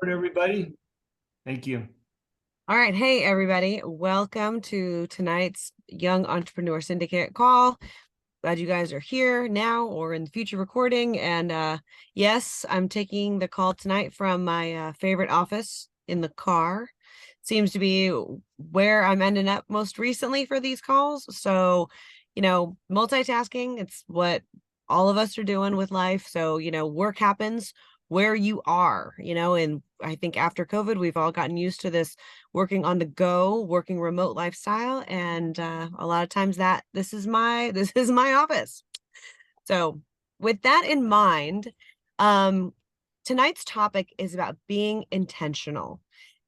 Everybody. Thank you. All right. Hey, everybody. Welcome to tonight's Young Entrepreneur Syndicate call. Glad you guys are here now or in the future recording. And yes, I'm taking the call tonight from my favorite office in the car. Seems to be where I'm ending up most recently for these calls. So, multitasking, it's what all of us are doing with life. So, work happens where you are, and I think after COVID, we've all gotten used to this working on the go, working remote lifestyle. And a lot of times this is my office. So with that in mind, tonight's topic is about being intentional.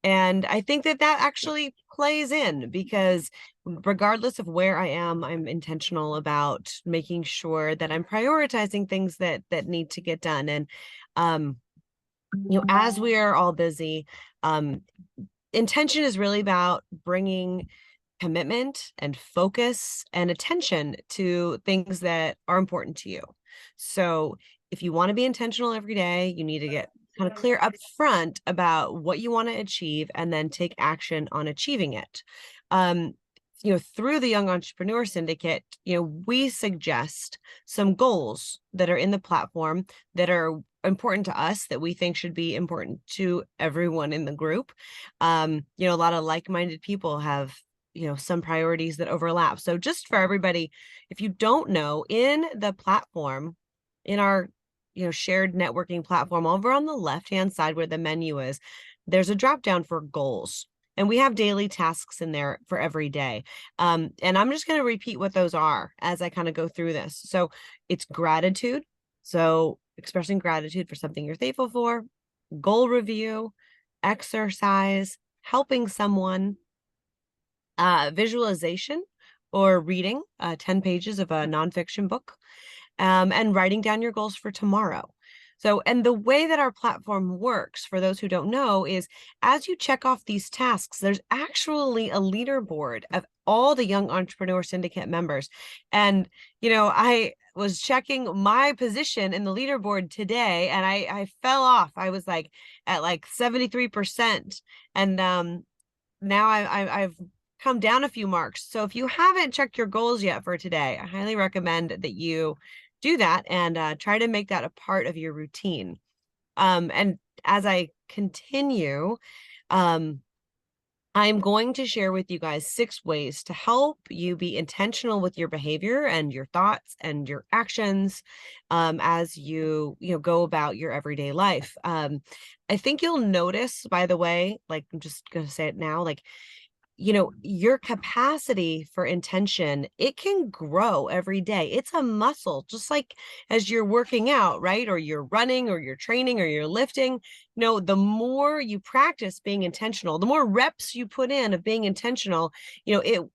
And I think that actually plays in because regardless of where I am, I'm intentional about making sure that I'm prioritizing things that need to get done. And as we are all busy, intention is really about bringing commitment and focus and attention to things that are important to you. So if you want to be intentional every day, you need to get kind of clear up front about what you want to achieve and then take action on achieving it. Through the Young Entrepreneur Syndicate, we suggest some goals that are in the platform that are important to us that we think should be important to everyone in the group. A lot of like-minded people have some priorities that overlap. So just for everybody, if you don't know, in the platform, in our shared networking platform, over on the left-hand side where the menu is, there's a drop down for goals. And we have daily tasks in there for every day. And I'm just going to repeat what those are as I kind of go through this. So it's gratitude. So expressing gratitude for something you're thankful for, goal review, exercise, helping someone, visualization or reading 10 pages of a nonfiction book, and writing down your goals for tomorrow. So, and the way that our platform works, for those who don't know, is as you check off these tasks, there's actually a leaderboard of all the Young Entrepreneur Syndicate members. And, I was checking my position in the leaderboard today and I fell off. I was like at like 73%. And now I've come down a few marks. So if you haven't checked your goals yet for today, I highly recommend that you do that and try to make that a part of your routine. And as I continue, I'm going to share with you guys 6 ways to help you be intentional with your behavior and your thoughts and your actions as you go about your everyday life. I think you'll notice, by the way, like I'm just going to say it now, like your capacity for intention, it can grow every day. It's a muscle, just like as you're working out, right? Or you're running or you're training or you're lifting. The more you practice being intentional, the more reps you put in of being intentional,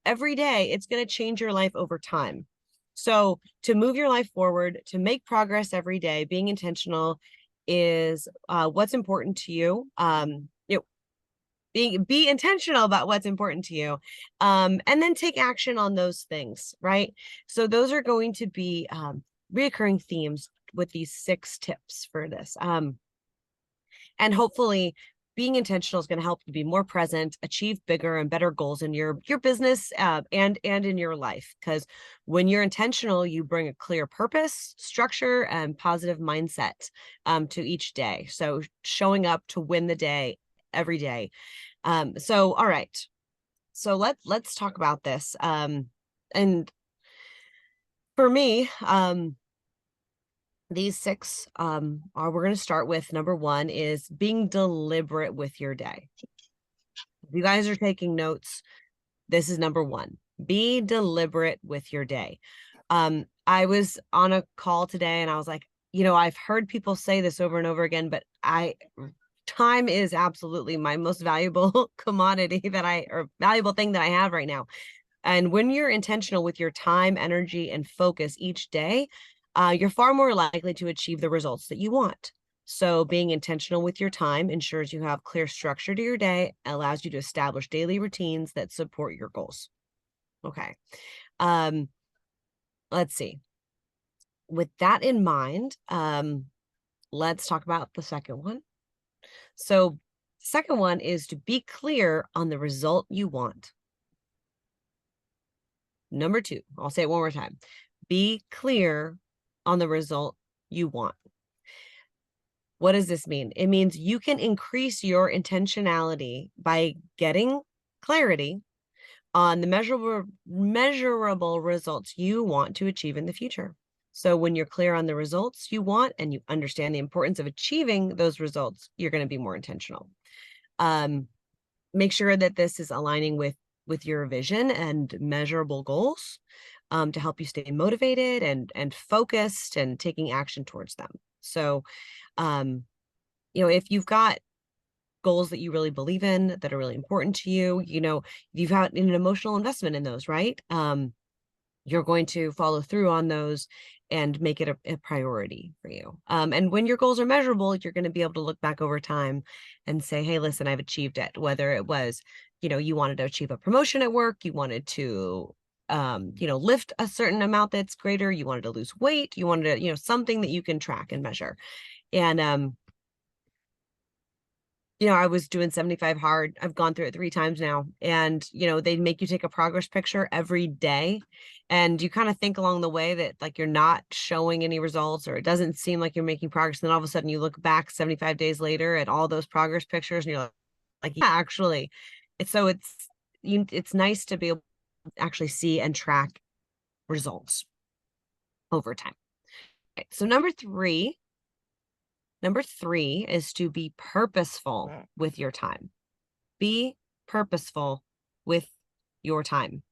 every day, it's going to change your life over time. So to move your life forward, to make progress every day, being intentional is what's important to you. Be intentional about what's important to you, and then take action on those things, right? So those are going to be reoccurring themes with these 6 tips for this, and hopefully being intentional is going to help you be more present, achieve bigger and better goals in your business, and in your life. Because when you're intentional, you bring a clear purpose, structure, and positive mindset to each day. So showing up to win the day every day. So, all right. So let's talk about this. And for me, these 6 we're going to start with number 1 is being deliberate with your day. If you guys are taking notes, this is number 1. Be deliberate with your day. I was on a call today and I was like, I've heard people say this over and over again, but time is absolutely my most valuable commodity or valuable thing that I have right now. And when you're intentional with your time, energy, and focus each day, you're far more likely to achieve the results that you want. So being intentional with your time ensures you have clear structure to your day, allows you to establish daily routines that support your goals. Okay. Let's see. With that in mind, let's talk about the second one. So Second one is to be clear on the result you want. Number two, I'll say it one more time. Be clear on the result you want. What does this mean? It means you can increase your intentionality by getting clarity on the measurable results you want to achieve in the future. So when you're clear on the results you want and you understand the importance of achieving those results, you're going to be more intentional. Make sure that this is aligning with your vision and measurable goals to help you stay motivated and focused and taking action towards them. So, if you've got goals that you really believe in, that are really important to you, you've had an emotional investment in those, right? You're going to follow through on those and make it a priority for you. And when your goals are measurable, you're going to be able to look back over time and say, hey, listen, I've achieved it. Whether it was, you wanted to achieve a promotion at work, you wanted to, lift a certain amount that's greater, you wanted to lose weight, you wanted to, something that you can track and measure. And, I was doing 75 hard. I've gone through it 3 times now. And, they make you take a progress picture every day. And you kind of think along the way that like you're not showing any results or it doesn't seem like you're making progress. And then all of a sudden you look back 75 days later at all those progress pictures and you're like, yeah, actually. It's nice to be able to actually see and track results over time. Okay, so number three is to be purposeful with your time. Be purposeful with your time.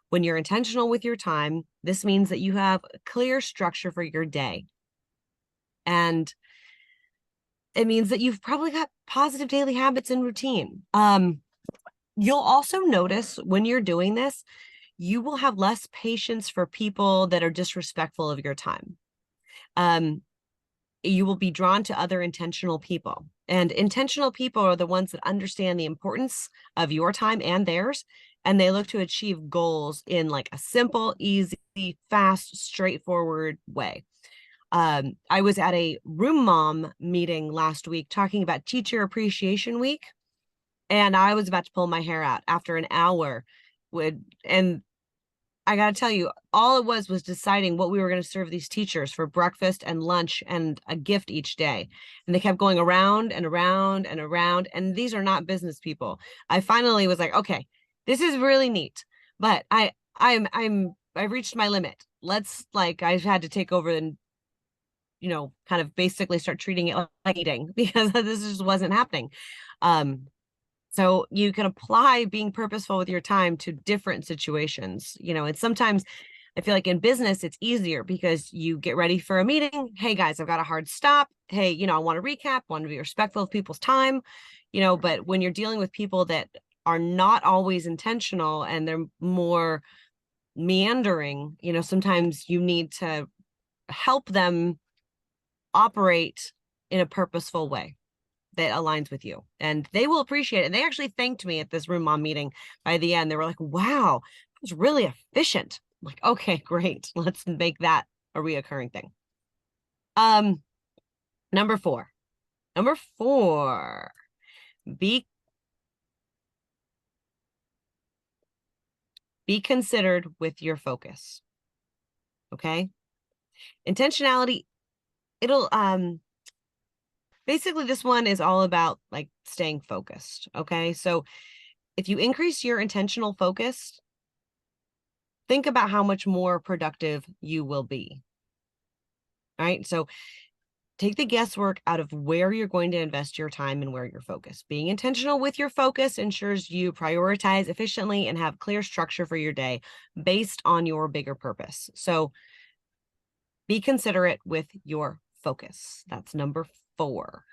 When you're intentional with your time, this means that you have a clear structure for your day. And it means that you've probably got positive daily habits and routine. You'll also notice when you're doing this, you will have less patience for people that are disrespectful of your time. You will be drawn to other intentional people. And intentional people are the ones that understand the importance of your time and theirs, and they look to achieve goals in like a simple, easy, fast, straightforward way. I was at a room mom meeting last week talking about Teacher Appreciation Week, and I was about to pull my hair out after an hour. And I got to tell you, all it was deciding what we were going to serve these teachers for breakfast and lunch and a gift each day. And they kept going around and around and around. And these are not business people. I finally was like, okay, this is really neat, but I've reached my limit. I've had to take over and, kind of basically start treating it like eating because this just wasn't happening. So you can apply being purposeful with your time to different situations, and sometimes I feel like in business, it's easier because you get ready for a meeting. Hey guys, I've got a hard stop. Hey, I want to recap, want to be respectful of people's time, but when you're dealing with people that are not always intentional and they're more meandering, sometimes you need to help them operate in a purposeful way that aligns with you, and they will appreciate it. And they actually thanked me at this room mom meeting by the end. They were like, wow, it was really efficient. I'm like, okay, great. Let's make that a reoccurring thing. Number four, be considered with your focus. Okay. Intentionality, it'll, basically this one is all about like staying focused. Okay. So if you increase your intentional focus, think about how much more productive you will be. All right. So take the guesswork out of where you're going to invest your time and where you're focused. Being intentional with your focus ensures you prioritize efficiently and have clear structure for your day based on your bigger purpose. So be considerate with your focus. That's number 4.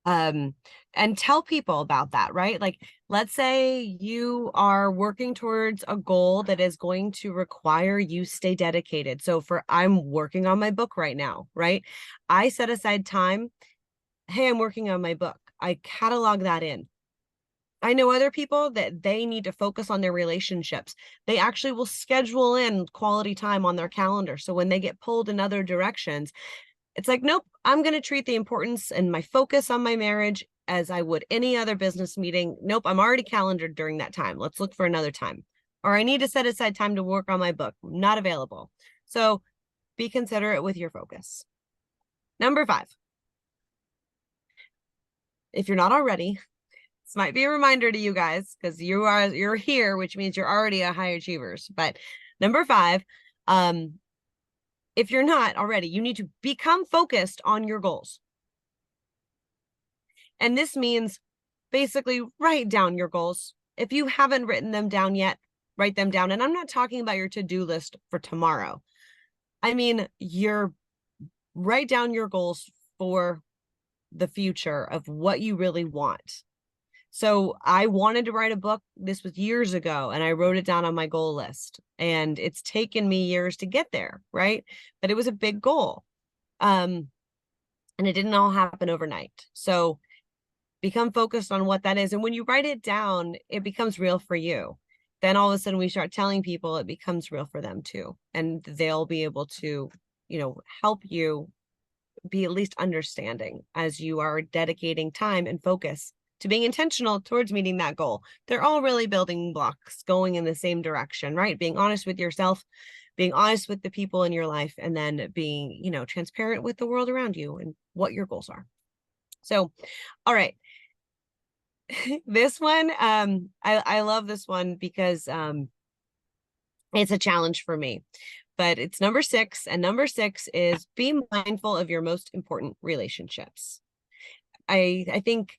And tell people about that, right? Like, let's say you are working towards a goal that is going to require you stay dedicated. So I'm working on my book right now, right? I set aside time. Hey, I'm working on my book. I catalog that in. I know other people that they need to focus on their relationships. They actually will schedule in quality time on their calendar. So when they get pulled in other directions, It's like, nope, I'm going to treat the importance and my focus on my marriage as I would any other business meeting. Nope, I'm already calendared during that time. Let's look for another time. Or I need to set aside time to work on my book. Not available. So be considerate with your focus. Number 5. If you're not already, this might be a reminder to you guys because you're here, which means you're already a high achievers. But number 5, if you're not already, you need to become focused on your goals. And this means basically write down your goals. If you haven't written them down yet, write them down. And I'm not talking about your to-do list for tomorrow. I mean, write down your goals for the future of what you really want. So I wanted to write a book. This was years ago, and I wrote it down on my goal list. And it's taken me years to get there, right? But it was a big goal. And it didn't all happen overnight. So become focused on what that is. And when you write it down, it becomes real for you. Then all of a sudden we start telling people, it becomes real for them too. And they'll be able to, help you be at least understanding as you are dedicating time and focus to being intentional towards meeting that goal. They're all really building blocks going in the same direction, right? Being honest with yourself, being honest with the people in your life, and then being, transparent with the world around you and what your goals are. So, all right. This one, I love this one because it's a challenge for me, but it's number 6. And number 6 is be mindful of your most important relationships. I think,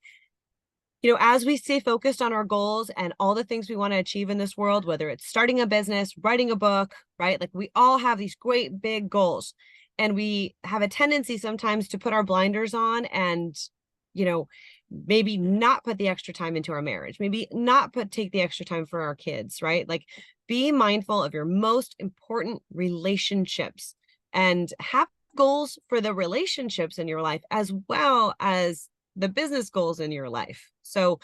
as we stay focused on our goals and all the things we want to achieve in this world, whether it's starting a business, writing a book, right? Like we all have these great big goals, and we have a tendency sometimes to put our blinders on and, maybe not put the extra time into our marriage, maybe not take the extra time for our kids, right? Like be mindful of your most important relationships and have goals for the relationships in your life as well as the business goals in your life. So,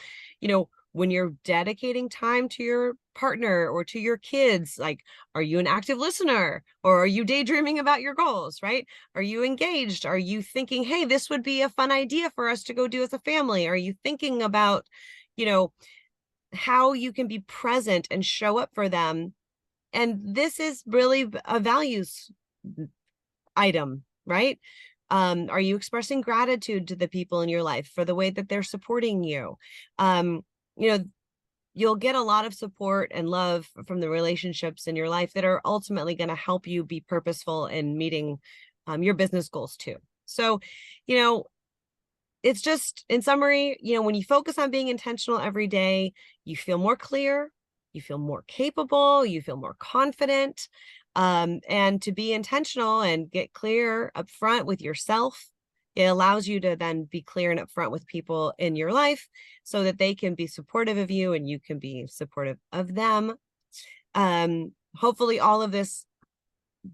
when you're dedicating time to your partner or to your kids, like, are you an active listener or are you daydreaming about your goals, right? Are you engaged? Are you thinking, hey, this would be a fun idea for us to go do as a family? Are you thinking about, how you can be present and show up for them? And this is really a values item, right? Are you expressing gratitude to the people in your life for the way that they're supporting you? You'll get a lot of support and love from the relationships in your life that are ultimately going to help you be purposeful in meeting your business goals too. So, it's just, in summary, when you focus on being intentional every day, you feel more clear, you feel more capable, you feel more confident. And to be intentional and get clear up front with yourself, it allows you to then be clear and upfront with people in your life so that they can be supportive of you and you can be supportive of them. Hopefully all of this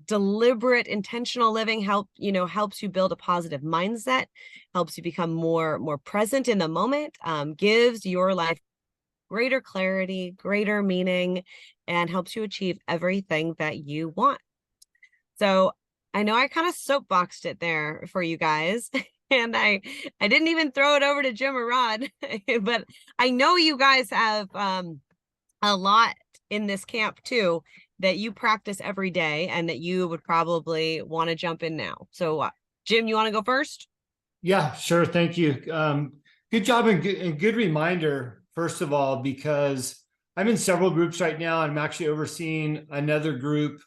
deliberate, intentional living helps you build a positive mindset, helps you become more present in the moment, gives your life greater clarity, greater meaning, and helps you achieve everything that you want. So I know I kind of soapboxed it there for you guys, and I didn't even throw it over to Jim or Rod, but I know you guys have a lot in this camp too that you practice every day and that you would probably want to jump in now. So Jim, you want to go first? Yeah, sure. Thank you. Good job and good reminder, first of all, because I'm in several groups right now. I'm actually overseeing another group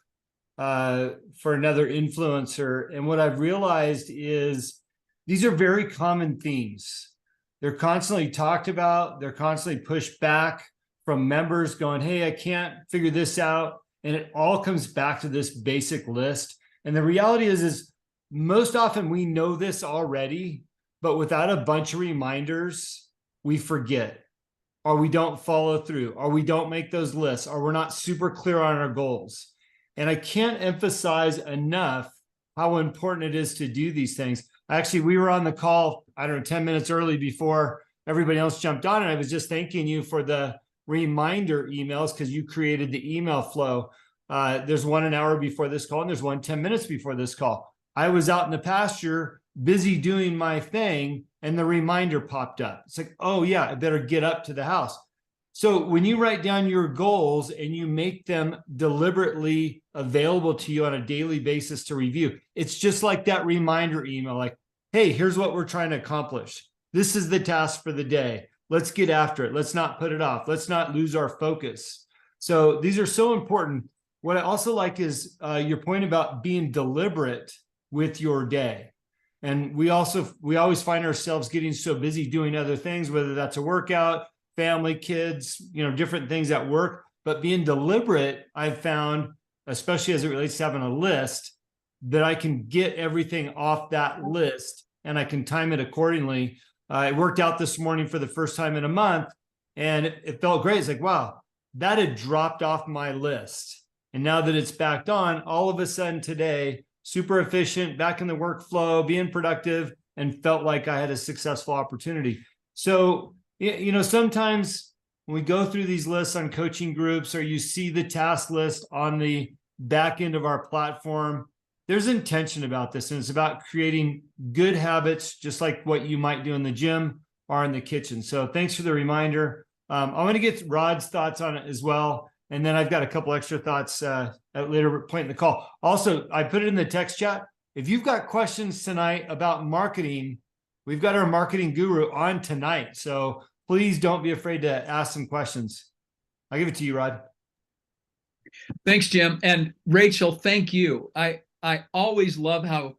for another influencer. And what I've realized is these are very common themes. They're constantly talked about. They're constantly pushed back from members going, hey, I can't figure this out. And it all comes back to this basic list. And the reality is most often we know this already, but without a bunch of reminders, we forget, or we don't follow through, or we don't make those lists, or we're not super clear on our goals. And I can't emphasize enough how important it is to do these things. Actually, we were on the call, 10 minutes early before everybody else jumped on, and I was just thanking you for the reminder emails because you created the email flow. There's one an hour before this call, and there's one 10 minutes before this call. I was out in the pasture, busy doing my thing, and the reminder popped up. It's like, oh yeah, I better get up to the house. So when you write down your goals and you make them deliberately available to you on a daily basis to review, it's just like that reminder email, like, hey, here's what we're trying to accomplish. This is the task for the day. Let's get after it. Let's not put it off. Let's not lose our focus. So these are so important. What I also like is your point about being deliberate with your day. And we always find ourselves getting so busy doing other things, whether that's a workout, family, kids, different things at work. But being deliberate, I've found, especially as it relates to having a list, that I can get everything off that list and I can time it accordingly. I worked out this morning for the first time in a month, and it felt great. It's like, wow, that had dropped off my list. And now that it's back on, all of a sudden today, super efficient, back in the workflow, being productive, and felt like I had a successful opportunity. So, sometimes when we go through these lists on coaching groups, or you see the task list on the back end of our platform, there's intention about this, and it's about creating good habits, just like what you might do in the gym or in the kitchen. So thanks for the reminder. I'm going to get Rod's thoughts on it as well. And then I've got a couple extra thoughts at a later point in the call. Also, I put it in the text chat. If you've got questions tonight about marketing, we've got our marketing guru on tonight. So please don't be afraid to ask some questions. I'll give it to you, Rod. Thanks, Jim. And Rachel, thank you. I always love how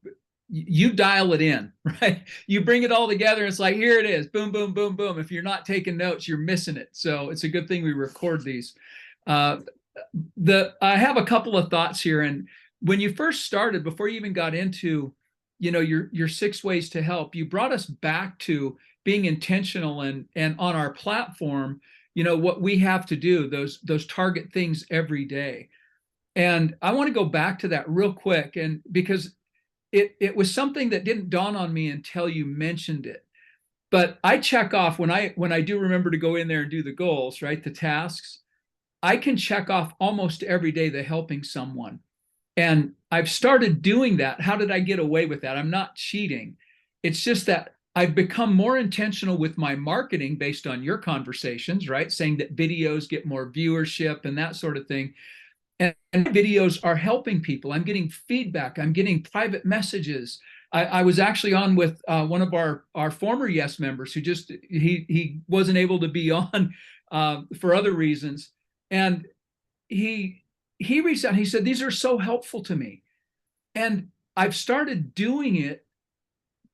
you dial it in, right? You bring it all together. It's like, here it is. Boom, boom, boom, boom. If you're not taking notes, you're missing it. So it's a good thing we record these. I have a couple of thoughts here. And when you first started, before you even got into, your 6 ways to help, you brought us back to being intentional and on our platform, what we have to do, those target things every day. And I want to go back to that real quick, and because it was something that didn't dawn on me until you mentioned it. But I check off when I do remember to go in there and do the goals, right? The tasks, I can check off almost every day the helping someone. And I've started doing that. How did I get away with that? I'm not cheating. It's just that I've become more intentional with my marketing based on your conversations, right? Saying that videos get more viewership and that sort of thing. And videos are helping people. I'm getting feedback. I'm getting private messages. I was actually on with one of our former Y.E.S members who just, he wasn't able to be on for other reasons. And he reached out, he said, these are so helpful to me. And I've started doing it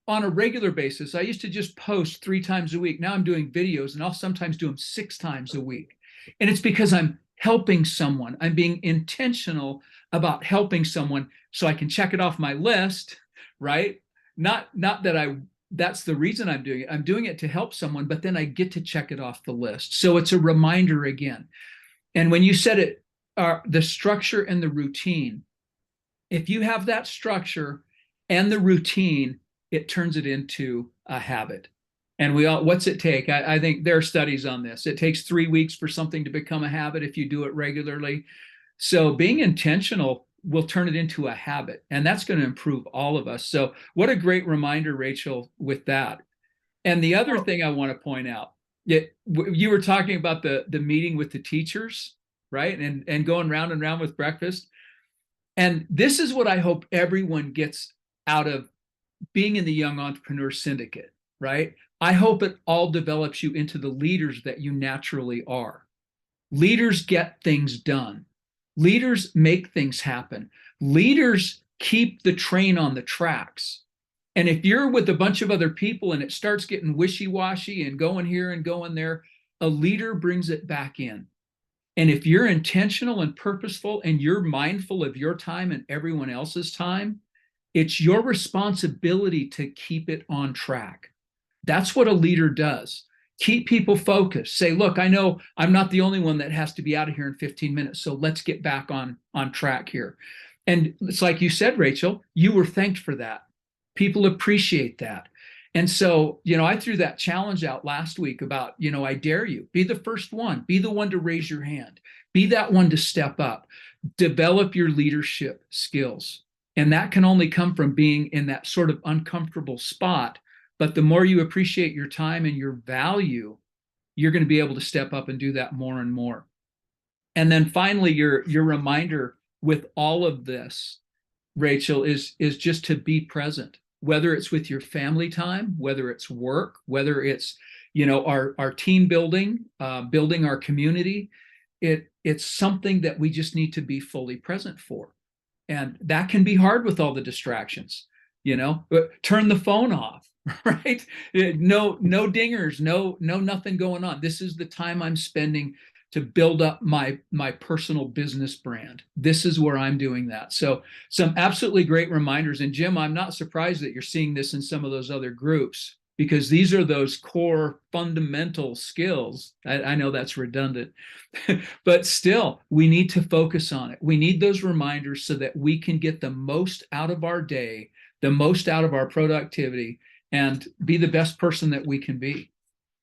on a regular basis. I used to just post 3 times a week. Now I'm doing videos, and I'll sometimes do them 6 times a week. And it's because I'm helping someone. I'm being intentional about helping someone so I can check it off my list, right? Not that that's the reason I'm doing it. I'm doing it to help someone, but then I get to check it off the list. So it's a reminder again. And when you said it, the structure and the routine, if you have that structure and the routine, it turns it into a habit. And what's it take? I think there are studies on this. It takes 3 weeks for something to become a habit if you do it regularly. So being intentional will turn it into a habit, and that's going to improve all of us. So what a great reminder, Rachel, with that. And the other thing I want to point out, you were talking about the meeting with the teachers, right? And going round and round with breakfast. And this is what I hope everyone gets out of being in the Young Entrepreneur Syndicate, right? I hope it all develops you into the leaders that you naturally are. Leaders get things done. Leaders make things happen. Leaders keep the train on the tracks. And if you're with a bunch of other people and it starts getting wishy-washy and going here and going there, a leader brings it back in. And if you're intentional and purposeful and you're mindful of your time and everyone else's time, it's your responsibility to keep it on track. That's what a leader does. Keep people focused. Say, look, I know I'm not the only one that has to be out of here in 15 minutes, so let's get back on track here. And it's like you said, Rachel, you were thanked for that. People appreciate that. And so, I threw that challenge out last week about, I dare you, be the first one, be the one to raise your hand, be that one to step up, develop your leadership skills. And that can only come from being in that sort of uncomfortable spot. But the more you appreciate your time and your value, you're going to be able to step up and do that more and more. And then finally, your reminder with all of this, Rachel, is just to be present, whether it's with your family time, whether it's work, whether it's, our team building, building our community. It's something that we just need to be fully present for. And that can be hard with all the distractions, turn the phone off, right? No dingers, no nothing going on. This is the time I'm spending to build up my personal business brand. This is where I'm doing that. So some absolutely great reminders. And Jim, I'm not surprised that you're seeing this in some of those other groups, because these are those core fundamental skills. I know that's redundant, but still, we need to focus on it. We need those reminders so that we can get the most out of our day, the most out of our productivity, and be the best person that we can be.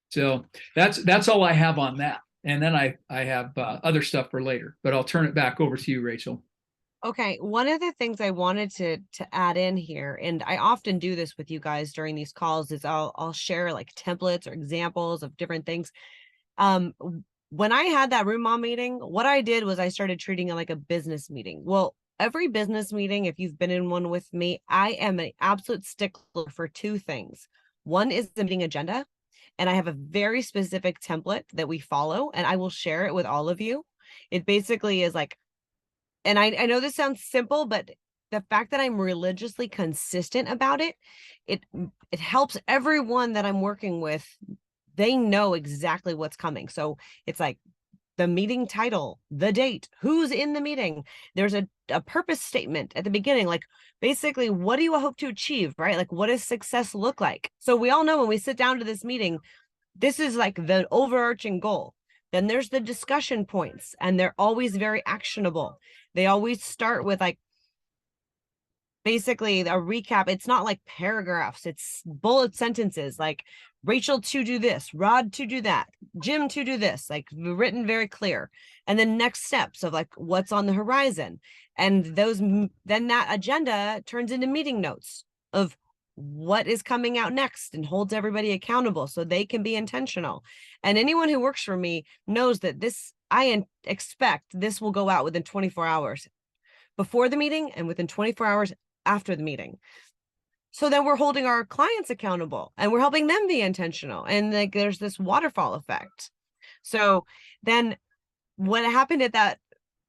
So that's all I have on that. And then I have other stuff for later, but I'll turn it back over to you, Rachel. Okay, one of the things I wanted to add in here, and I often do this with you guys during these calls, is I'll share like templates or examples of different things. When I had that room mom meeting, what I did was I started treating it like a business meeting. Well, every business meeting, if you've been in one with me, I am an absolute stickler for two things. One is the meeting agenda, and I have a very specific template that we follow, and I will share it with all of you. It basically is like, and I know this sounds simple, but the fact that I'm religiously consistent about it, it helps everyone that I'm working with. They know exactly what's coming. So it's like the meeting title, the date, who's in the meeting. There's a purpose statement at the beginning, like basically, what do you hope to achieve, right? Like, what does success look like? So we all know when we sit down to this meeting, this is like the overarching goal. Then there's the discussion points, and they're always very actionable. They always start with like basically a recap. It's not like paragraphs, it's bullet sentences like Rachel to do this, Rod to do that, Jim to do this, like written very clear. And then next steps of like what's on the horizon. And then that agenda turns into meeting notes of what is coming out next and holds everybody accountable so they can be intentional. And anyone who works for me knows that I expect this will go out within 24 hours before the meeting and within 24 hours after the meeting. So then we're holding our clients accountable and we're helping them be intentional. And like there's this waterfall effect. So then what happened at that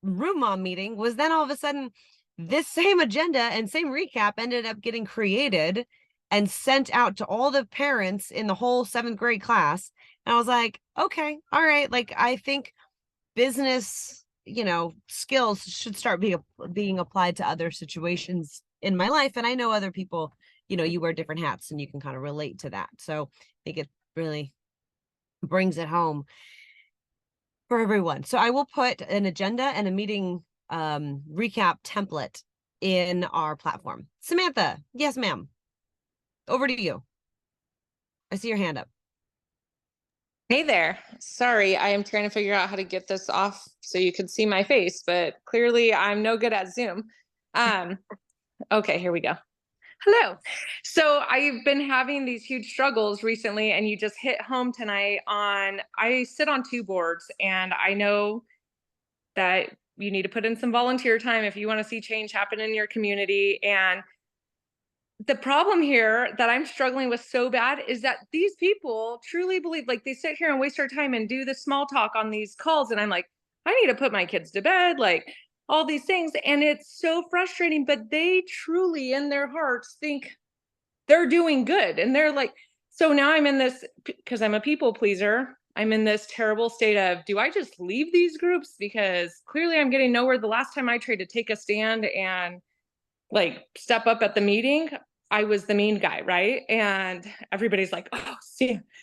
room mom meeting was then all of a sudden this same agenda and same recap ended up getting created and sent out to all the parents in the whole 7th grade class. And I was like, okay, all right. Like, I think business, skills should start being applied to other situations in my life. And I know other people, you wear different hats and you can kind of relate to that. So I think it really brings it home for everyone. So I will put an agenda and a meeting recap template in our platform. Samantha, yes, ma'am. Over to you. I see your hand up. Hey there. Sorry, I am trying to figure out how to get this off so you can see my face, but clearly I'm no good at Zoom. Okay, here we go. Hello. So I've been having these huge struggles recently, and you just hit home tonight I sit on 2 boards, and I know that you need to put in some volunteer time if you want to see change happen in your community. And the problem here that I'm struggling with so bad is that these people truly believe, like, they sit here and waste our time and do the small talk on these calls. And I'm like, I need to put my kids to bed, like all these things. And it's so frustrating, but they truly in their hearts think they're doing good. And they're like, so now I'm in this, because I'm a people pleaser, I'm in this terrible state of, do I just leave these groups? Because clearly I'm getting nowhere. The last time I tried to take a stand and like step up at the meeting, I was the mean guy, right? And everybody's like, oh,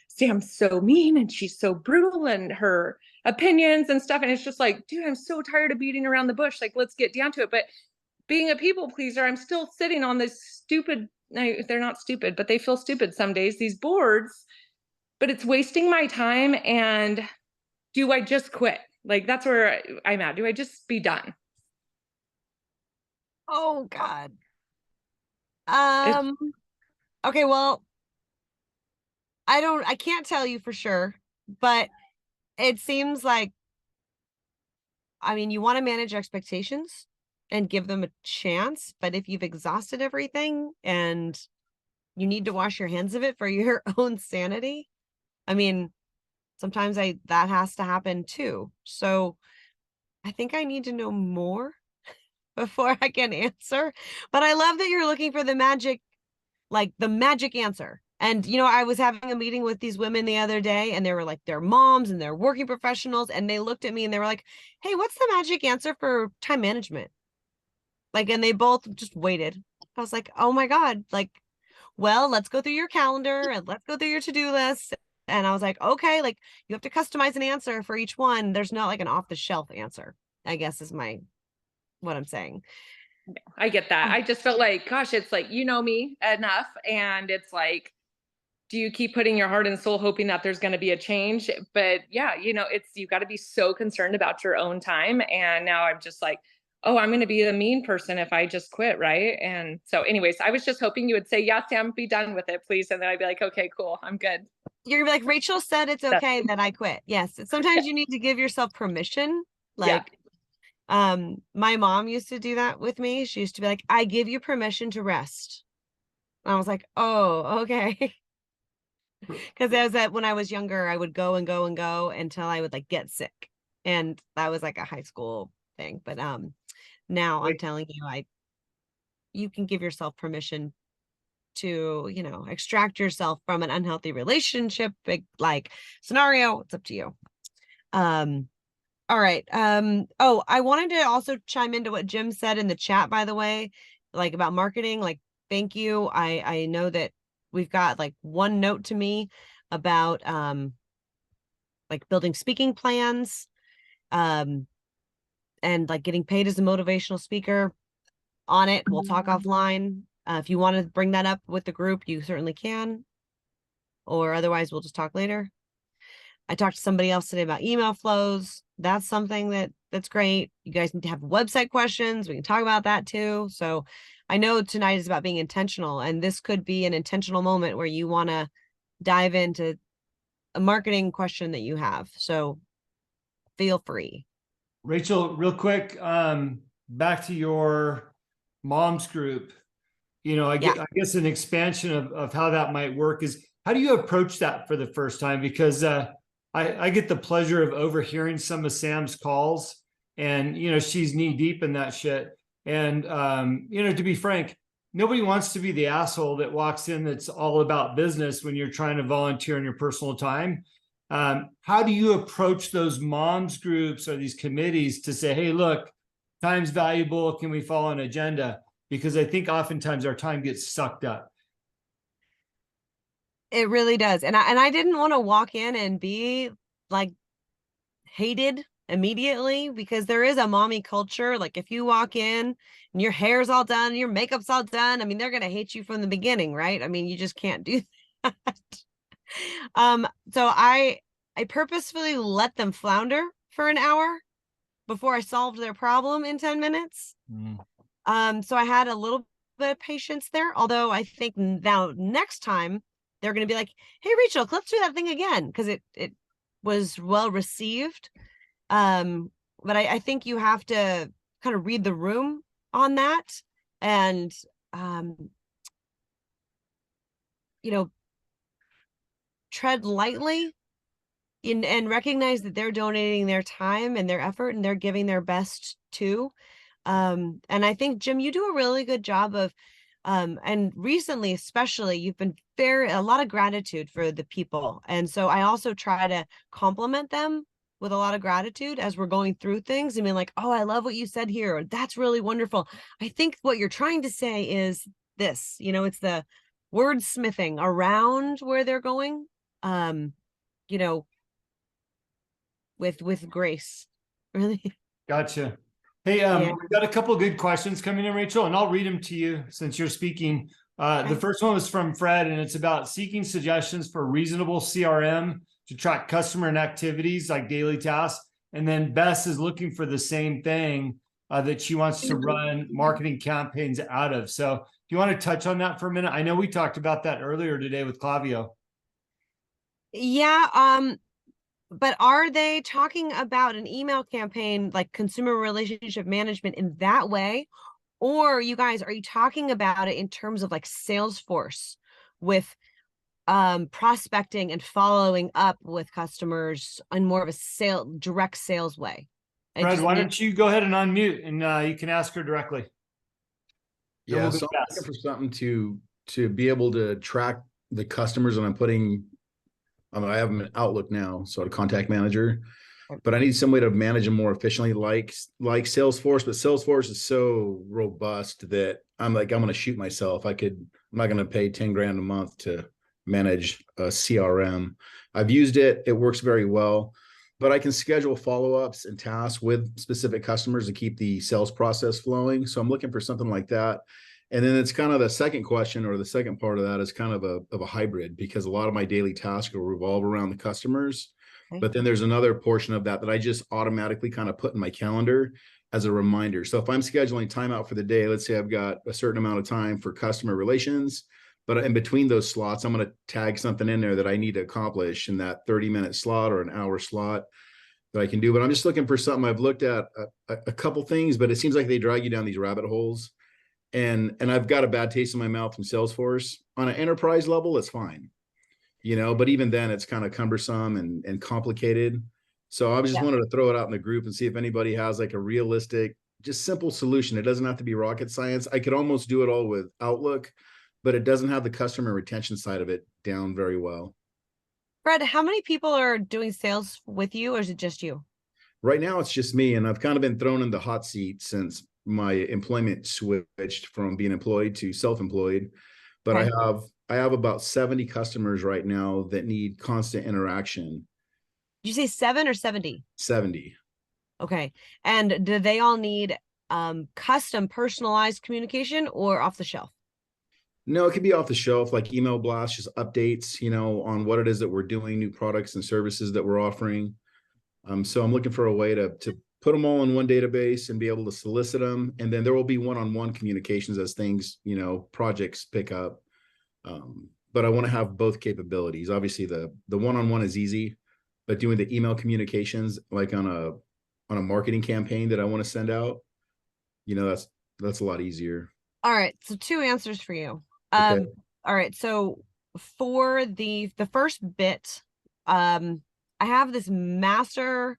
Sam's so mean and she's so brutal and her opinions and stuff. And it's just like, dude, I'm so tired of beating around the bush. Like, let's get down to it. But being a people pleaser, I'm still sitting on this stupid, they're not stupid, but they feel stupid some days, these boards, but it's wasting my time. And do I just quit? Like, that's where I'm at. Do I just be done? Oh God. Okay, well, I can't tell you for sure, but it seems like, I mean, you want to manage expectations and give them a chance, but if you've exhausted everything and you need to wash your hands of it for your own sanity, I mean, sometimes that has to happen too. So I think I need to know more before I can answer. But I love that you're looking for the magic, like the magic answer. And, I was having a meeting with these women the other day, and they were like, they're moms and they're working professionals. And they looked at me and they were like, hey, what's the magic answer for time management? Like, and they both just waited. I was like, oh my God, like, well, let's go through your calendar and let's go through your to-do list. And I was like, okay, like you have to customize an answer for each one. There's not like an off-the-shelf answer, I guess is what I'm saying. I get that. I just felt like, gosh, it's like, me enough. And it's like, do you keep putting your heart and soul hoping that there's going to be a change? But yeah, you got to be so concerned about your own time. And now I'm just like, oh, I'm going to be the mean person if I just quit. Right. And so anyways, I was just hoping you would say, yeah, Sam, be done with it, please. And then I'd be like, okay, cool. I'm good. You're gonna be like, Rachel said it's okay that I quit. Yes. Sometimes you need to give yourself permission. Like, my mom used to do that with me. She used to be like, I give you permission to rest. And I was like, oh, okay. Because when I was younger, I would go and go and go until I would like get sick. And that was like a high school thing. But now I'm telling you, you can give yourself permission to, extract yourself from an unhealthy relationship, big like scenario. It's up to you. All right. Oh, I wanted to also chime into what Jim said in the chat, by the way, like about marketing. Like, thank you. I know that we've got like one note to me about like building speaking plans, and like getting paid as a motivational speaker on it. We'll talk offline. If you want to bring that up with the group, you certainly can, or otherwise we'll just talk later. I talked to somebody else today about email flows. That's something that's great. You guys need to have website questions. We can talk about that too. So I know tonight is about being intentional, and this could be an intentional moment where you want to dive into a marketing question that you have. So feel free. Rachel, real quick, back to your mom's group. I guess an expansion of how that might work is, how do you approach that for the first time? Because I get the pleasure of overhearing some of Sam's calls, and she's knee deep in that shit. And to be frank, nobody wants to be the asshole that walks in that's all about business when you're trying to volunteer in your personal time. How do you approach those moms groups or these committees to say, hey, look, time's valuable. Can we follow an agenda? Because I think oftentimes our time gets sucked up. It really does. And I didn't want to walk in and be like hated immediately, because there is a mommy culture. Like if you walk in and your hair's all done, your makeup's all done, I mean, they're going to hate you from the beginning, right? I mean, you just can't do that. So I purposefully let them flounder for an hour before I solved their problem in 10 minutes. So I had a little bit of patience there, although I think now next time they're going to be like, hey, Rachel, let's do that thing again, because it was well received. But I think you have to kind of read the room on that, and tread lightly and recognize that they're donating their time and their effort, and they're giving their best too. And I think, Jim, you do a really good job of, and recently, especially, you've been a lot of gratitude for the people. And so I also try to compliment them with a lot of gratitude as we're going through things. I mean, like, oh, I love what you said here. Or, that's really wonderful. I think what you're trying to say is this, it's the wordsmithing around where they're going, with grace, really. Gotcha. Hey, we've got a couple of good questions coming in, Rachel, and I'll read them to you since you're speaking. The first one was from Fred, and it's about seeking suggestions for reasonable CRM to track customer and activities like daily tasks. And then Bess is looking for the same thing, that she wants to run marketing campaigns out of. So you want to touch on that for a minute? I know we talked about that earlier today with Clavio. Yeah, but are they talking about an email campaign like consumer relationship management in that way? Or you guys, are you talking about it in terms of like Salesforce with prospecting and following up with customers in more of a direct sales way? Fred, why don't you go ahead and unmute and you can ask her directly. Then Yeah, we'll go so I'm fast. looking for something to be able to track the customers, and I'm putting, I mean, I have them in Outlook now, so a contact manager, but I need some way to manage them more efficiently, like Salesforce. But Salesforce is so robust that I'm going to shoot myself. I'm not going to pay 10 grand a month to manage a CRM. I've used it; it works very well. But I can schedule follow-ups and tasks with specific customers to keep the sales process flowing. So I'm looking for something like that. And then it's kind of the second question, or the second part of that is kind of a hybrid, because a lot of my daily tasks will revolve around the customers. Okay. But then there's another portion of that I just automatically kind of put in my calendar as a reminder. So if I'm scheduling time out for the day, let's say I've got a certain amount of time for customer relations, but in between those slots, I'm going to tag something in there that I need to accomplish in that 30-minute slot or an hour slot that I can do. But I'm just looking for something. I've looked at a couple things, but it seems like they drag you down these rabbit holes. And I've got a bad taste in my mouth from Salesforce. On an enterprise level, it's fine, but even then it's kind of cumbersome and complicated. So I just wanted to throw it out in the group and see if anybody has like a realistic, just simple solution. It doesn't have to be rocket science. I could almost do it all with Outlook, but it doesn't have the customer retention side of it down very well. Fred, how many people are doing sales with you, or is it just you? Right now, it's just me, and I've kind of been thrown in the hot seat since my employment switched from being employed to self-employed. But Okay. I have about 70 customers right now that need constant interaction. Did you say 7 or 70? 70. Okay. And do they all need custom personalized communication or off the shelf? No, it could be off the shelf, like email blasts, just updates, on what it is that we're doing, new products and services that we're offering. So I'm looking for a way to put them all in one database and be able to solicit them. And then there will be one-on-one communications as things, projects pick up. But I want to have both capabilities. Obviously the one-on-one is easy, but doing the email communications, like on a marketing campaign that I want to send out, that's a lot easier. All right. So 2 answers for you. Okay. All right. So for the first bit, I have this master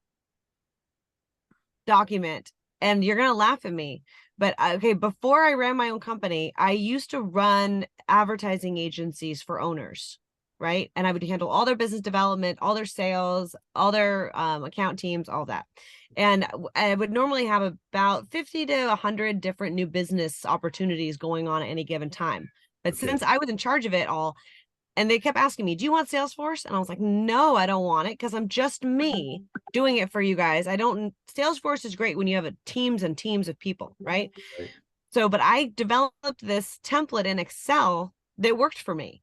document, and you're going to laugh at me, but okay, before I ran my own company, I used to run advertising agencies for owners, right? And I would handle all their business development, all their sales, all their account teams, all that. And I would normally have about 50 to 100 different new business opportunities going on at any given time. But Okay. since I was in charge of it all, and they kept asking me, do you want Salesforce? And I was like, no, I don't want it, because I'm just me doing it for you guys. Salesforce is great when you have teams and teams of people, right? Right. So, but I developed this template in Excel that worked for me.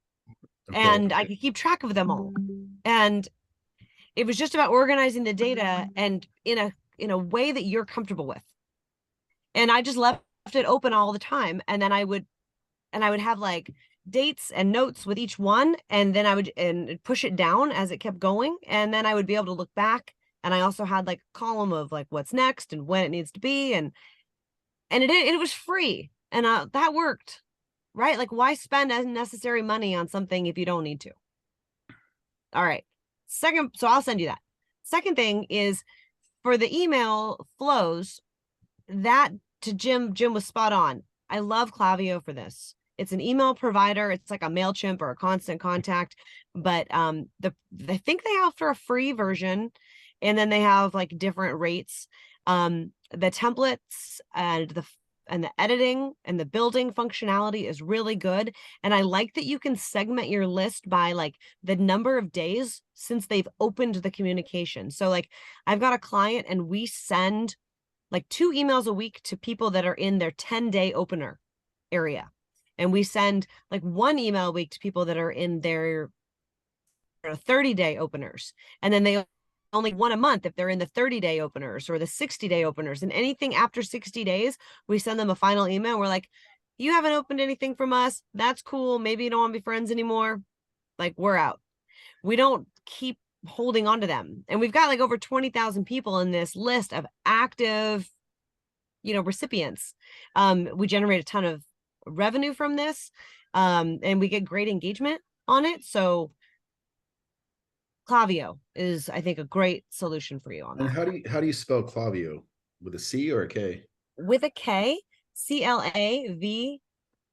Okay. And I could keep track of them all. And it was just about organizing the data and in a way that you're comfortable with. And I just left it open all the time. And then I would have like dates and notes with each one, and then I would push it down as it kept going, and then I would be able to look back. And I also had like a column of like what's next and when it needs to be, and it was free, and that worked, right? Like, why spend unnecessary money on something if you don't need to? All right. So I'll send you that. Second thing is for the email flows, that to Jim was spot on. I love Clavio for this. It's an email provider. It's like a MailChimp or a Constant Contact, but I think they offer a free version, and then they have like different rates. The templates and the editing and the building functionality is really good. And I like that you can segment your list by like the number of days since they've opened the communication. So like I've got a client, and we send like 2 emails a week to people that are in their 10-day opener area. And we send like 1 email a week to people that are in their 30-day openers. And then they only 1 a month if they're in the 30-day openers or the 60-day openers. And anything after 60 days, we send them a final email. We're like, you haven't opened anything from us. That's cool. Maybe you don't want to be friends anymore. Like, we're out. We don't keep holding on to them. And we've got like over 20,000 people in this list of active, recipients. We generate a ton of revenue from this, and we get great engagement on it. So Klaviyo is, I think, a great solution for you on And that. how do you spell Klaviyo? With a C or a K? With a K, Klaviy,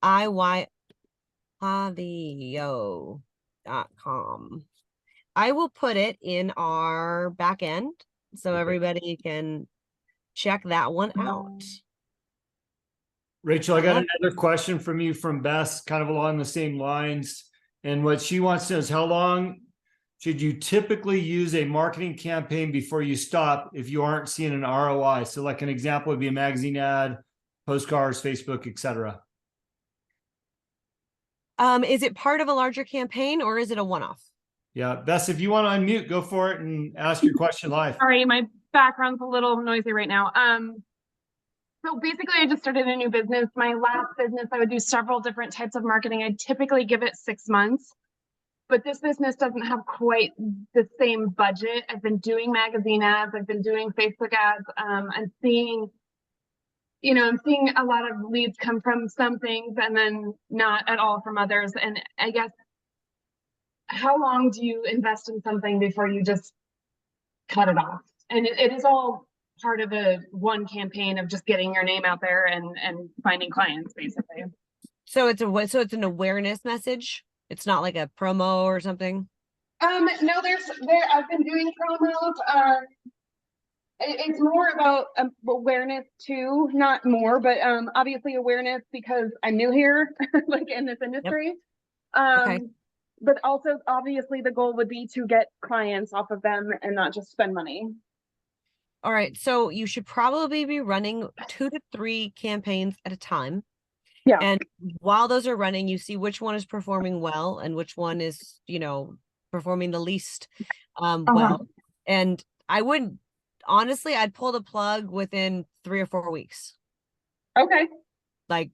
Klaviyo.com. I will put it in our back end so everybody can check that one out. Rachel, I got another question from you from Bess, kind of along the same lines. And what she wants to know is, how long should you typically use a marketing campaign before you stop if you aren't seeing an ROI? So like an example would be a magazine ad, postcards, Facebook, etc. Is it part of a larger campaign or is it a one-off? Yeah, Bess, if you want to unmute, go for it and ask your question live. Sorry, my background's a little noisy right now. So basically I just started a new business. My last business, I would do several different types of marketing. I'd typically give it 6 months, but this business doesn't have quite the same budget. I've been doing magazine ads. I've been doing Facebook ads. I'm seeing a lot of leads come from some things and then not at all from others. And I guess, how long do you invest in something before you just cut it off? And it is all part of one campaign of just getting your name out there and finding clients, basically. So it's an awareness message. It's not like a promo or something. No, I've been doing promos. It's more about awareness too, not more, but obviously awareness because I'm new here, like in this industry. Okay. But also obviously the goal would be to get clients off of them and not just spend money. All right. So you should probably be running 2 to 3 campaigns at a time. Yeah. And while those are running, you see which one is performing well and which one is, performing the least well. And I'd pull the plug within 3 or 4 weeks. Okay. Like,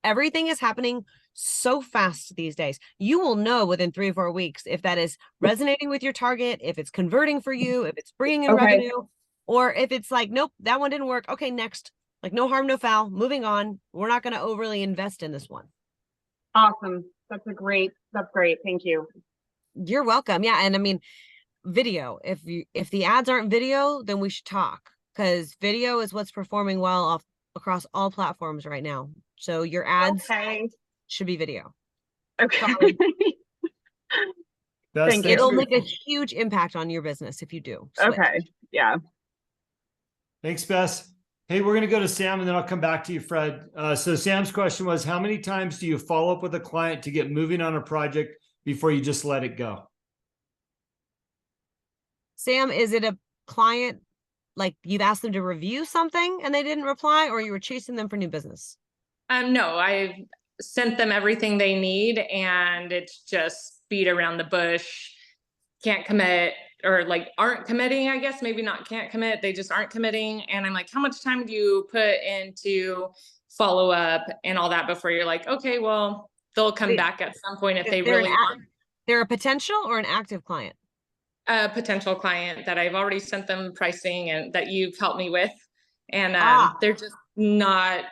everything is happening so fast these days. You will know within 3 or 4 weeks if that is resonating with your target, if it's converting for you, if it's bringing in revenue, or if it's like, nope, that one didn't work. Okay, next. Like, no harm, no foul. Moving on. We're not going to overly invest in this one. Awesome. That's great. Thank you. You're welcome. Yeah. And I mean, video, if the ads aren't video, then we should talk, because video is what's performing well across all platforms right now. So your ads should be video. Okay. Bess, It'll make a huge impact on your business if you do. Switch. Okay. Yeah. Thanks, Bess. Hey, we're going to go to Sam and then I'll come back to you, Fred. So Sam's question was, how many times do you follow up with a client to get moving on a project before you just let it go? Sam, is it a client, like you've asked them to review something and they didn't reply, or you were chasing them for new business? No, I've sent them everything they need and it's just beat around the bush. Can't commit, or like aren't committing, I guess, maybe not can't commit. They just aren't committing. And I'm like, how much time do you put into follow up and all that before you're like, okay, well, they'll come back at some point if they really want. They're a potential or an active client? A potential client that I've already sent them pricing and that you've helped me with. And they're just not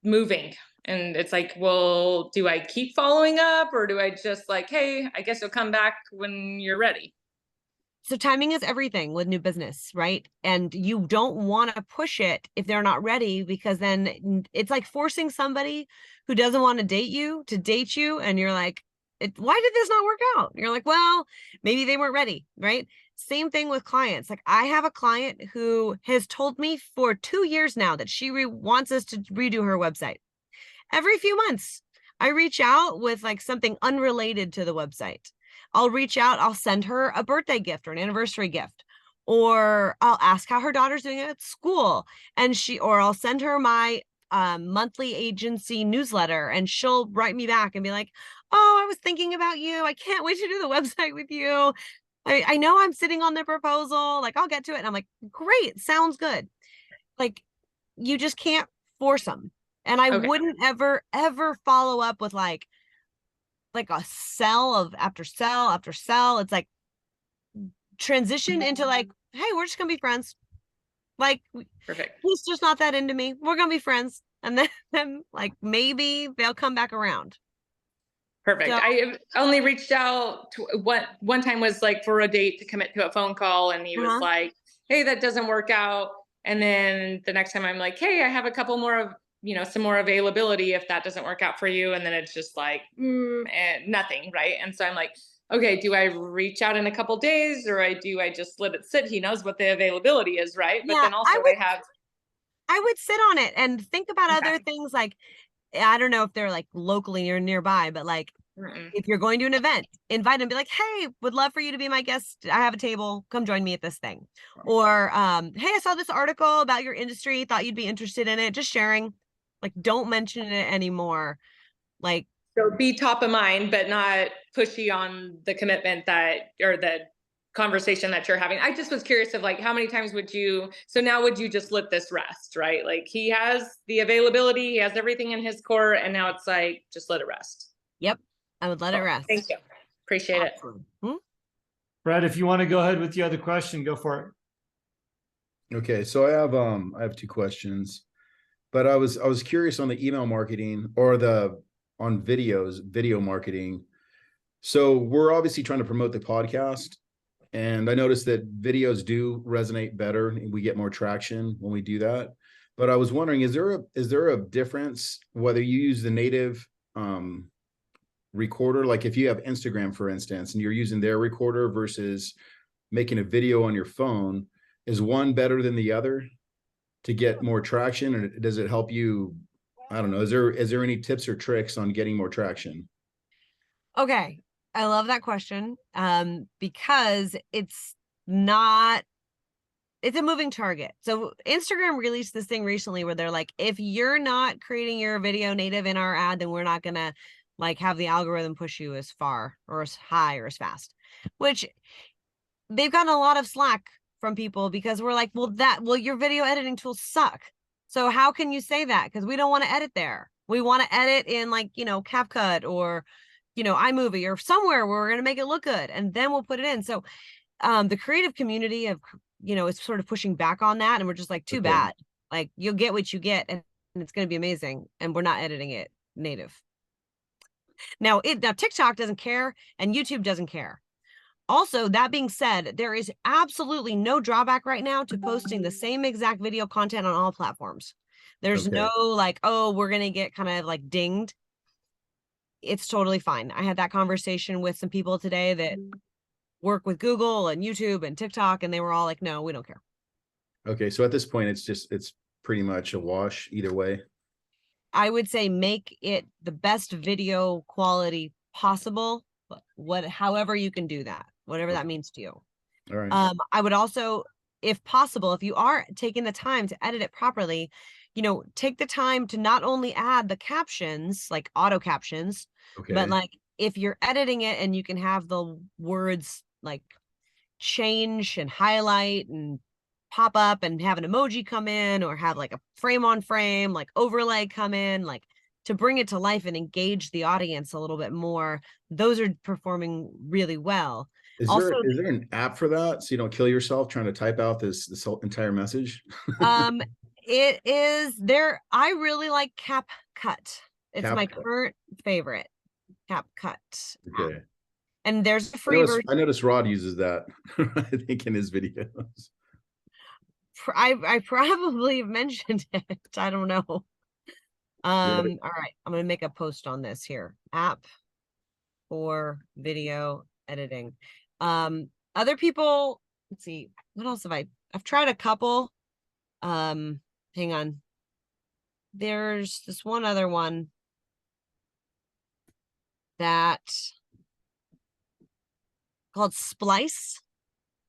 moving. And it's like, well, do I keep following up or do I just like, hey, I guess you'll come back when you're ready? So timing is everything with new business, right? And you don't want to push it if they're not ready, because then it's like forcing somebody who doesn't want to date you. And you're like, why did this not work out? And you're like, well, maybe they weren't ready, right? Same thing with clients. Like, I have a client who has told me for 2 years now that she wants us to redo her website. Every few months, I reach out with like something unrelated to the website. I'll send her a birthday gift or an anniversary gift, or I'll ask how her daughter's doing at school. Or I'll send her my monthly agency newsletter and she'll write me back and be like, oh, I was thinking about you. I can't wait to do the website with you. I know I'm sitting on the proposal. Like, I'll get to it. And I'm like, great. Sounds good. Like, you just can't force them. And I Okay. wouldn't ever follow up with like a cell of after cell after cell. It's like transition into like, hey, we're just gonna be friends. Like Perfect. he's just not that into me. We're gonna be friends. And then like maybe they'll come back around. Perfect. So- I only reached out to one time was like for a date to commit to a phone call, and he was like, hey, that doesn't work out. And then the next time I'm like, hey, I have a couple more of, some more availability if that doesn't work out for you. And then it's just like, and nothing. Right. And so I'm like, okay, do I reach out in a couple days, or do I just let it sit? He knows what the availability is. Right. But Yeah, then also I would sit on it and think about Okay. other things. Like, I don't know if they're like locally or nearby, but like if you're going to an event, invite them, be like, hey, would love for you to be my guest. I have a table. Come join me at this thing. Or, hey, I saw this article about your industry. Thought you'd be interested in it. Just sharing. Like, don't mention it anymore. Like, So be top of mind, but not pushy on the commitment or the conversation that you're having. I just was curious of like, how many times would you just let this rest, right? Like he has the availability, he has everything in his court, and now it's like, just let it rest. yep, I would let it rest. Thank you. Appreciate it. Brad, if you want to go ahead with the other question, go for it. Okay, so I have two questions, but I was curious on the email marketing or on video marketing. So we're obviously trying to promote the podcast, and I noticed that videos do resonate better and we get more traction when we do that. But I was wondering, is there a difference whether you use the native recorder, like if you have Instagram, for instance, and you're using their recorder versus making a video on your phone, is one better than the other to get more traction? Or does it help you? I don't know. Is there any tips or tricks on getting more traction? Okay. I love that question. Because it's a moving target. So Instagram released this thing recently where they're like, if you're not creating your video native in our ad, then we're not gonna like have the algorithm push you as far or as high or as fast, which they've gotten a lot of slack from people because we're like, well, your video editing tools suck. So how can you say that? Because we don't want to edit there. We want to edit in like, CapCut or, iMovie or somewhere where we're going to make it look good. And then we'll put it in. So the creative community is sort of pushing back on that. And we're just like, too bad. Like you'll get what you get and it's going to be amazing. And we're not editing it native. Now TikTok doesn't care and YouTube doesn't care. Also, that being said, there is absolutely no drawback right now to posting the same exact video content on all platforms. There's no like, oh, we're going to get kind of like dinged. It's totally fine. I had that conversation with some people today that work with Google and YouTube and TikTok, and they were all like, no, we don't care. Okay. So at this point, it's pretty much a wash either way. I would say make it the best video quality possible, however you can do that, whatever that means to you. All right. I would also, if possible, if you are taking the time to edit it properly, take the time to not only add the captions, like auto captions, but like if you're editing it and you can have the words like change and highlight and pop up and have an emoji come in or have like a frame on frame, like overlay come in, like to bring it to life and engage the audience a little bit more. Those are performing really well. Is there an app for that so you don't kill yourself trying to type out this whole entire message? It is there. I really like CapCut. It's my current favorite. CapCut. Okay. And there's a free version. I noticed Rod uses that, I think, in his videos. I probably mentioned it. I don't know. All right. I'm going to make a post on this here. App for video editing. Other people, let's see, what else have I've tried a couple. Hang on. There's this one other one that called Splice.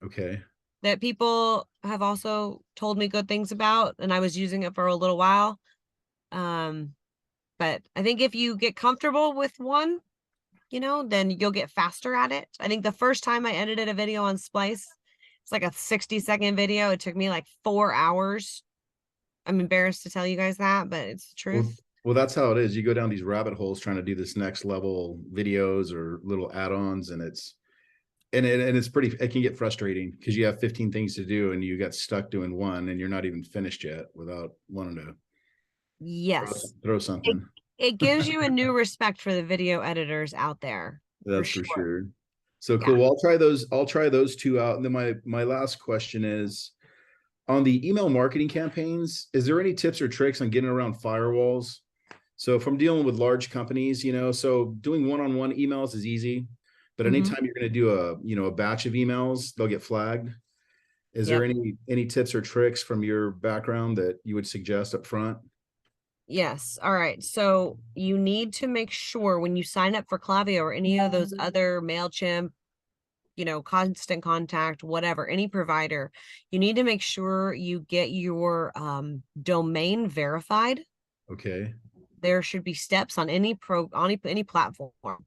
Okay. That people have also told me good things about, and I was using it for a little while. But I think if you get comfortable with one, then you'll get faster at it. I think the first time I edited a video on Splice, it's like a 60-second video. It took me like 4 hours. I'm embarrassed to tell you guys that, but it's the truth. Well, that's how it is. You go down these rabbit holes trying to do this next level videos or little add-ons, and it's pretty, it can get frustrating because you have 15 things to do and you got stuck doing one and you're not even finished yet without wanting to Yes. throw something. It gives you a new respect for the video editors out there. That's for sure. So Yeah. cool. Well, I'll try those two out. And then my last question is, on the email marketing campaigns, is there any tips or tricks on getting around firewalls? So if I'm dealing with large companies, so doing one-on-one emails is easy, but anytime you're going to do a batch of emails, they'll get flagged. Is there any tips or tricks from your background that you would suggest up front? Yes. All right. So you need to make sure when you sign up for Klaviyo or any of those other MailChimp, Constant Contact, whatever, any provider, you need to make sure you get your domain verified. Okay. There should be steps on any platform.